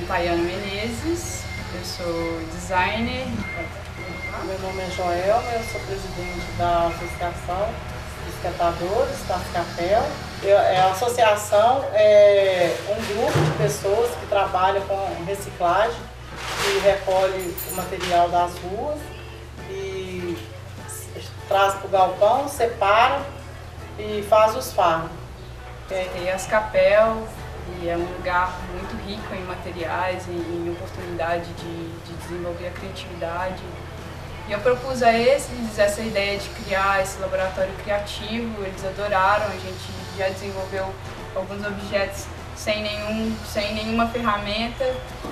Tayana Menezes, eu sou designer. Meu nome é Joelma, eu sou presidente da Associação dos Catadores, Cascavel. A associação é um grupo de pessoas que trabalha com reciclagem, que recolhe o material das ruas e traz para o galpão, separa e faz os fardos. E a Cascavel é um lugar muito rico em materiais e em oportunidade de desenvolver a criatividade. E eu propus a eles essa ideia de criar esse laboratório criativo, eles adoraram, a gente já desenvolveu alguns objetos sem nenhuma ferramenta,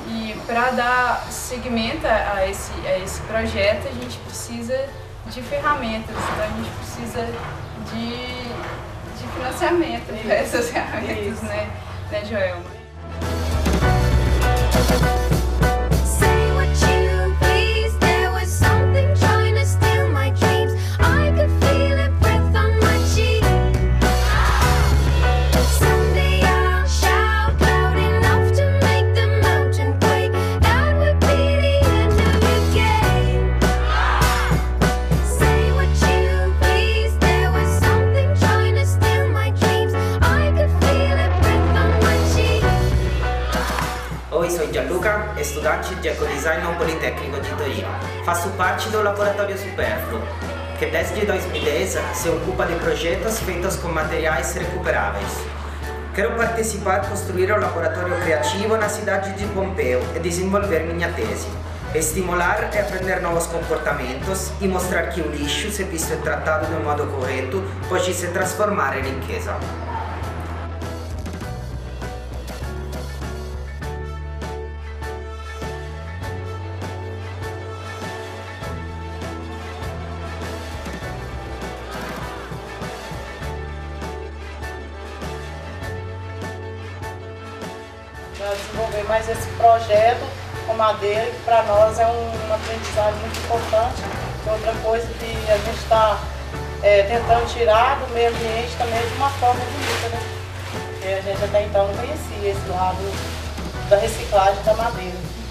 e para dar seguimento a esse projeto a gente precisa de ferramentas, então a gente precisa de financiamento para essas ferramentas, né, Joelma? Oi, sou Gianluca, estudante de Ecodesign no Politecnico de Torino. Faço parte do Laboratório Superfluo, que desde 2010 se ocupa de projetos feitos com materiais recuperáveis. Quero participar e construir um laboratório criativo na cidade de Pompeu e desenvolver minha tese. Estimular e aprender novos comportamentos e mostrar que o lixo, se visto e trattado de um modo correto, pode se transformar em riqueza. Para desenvolver mais esse projeto com madeira, que para nós é uma aprendizagem muito importante. E outra coisa que a gente está tentando tirar do meio ambiente também de uma forma bonita, né? Porque a gente até então não conhecia esse lado da reciclagem da madeira.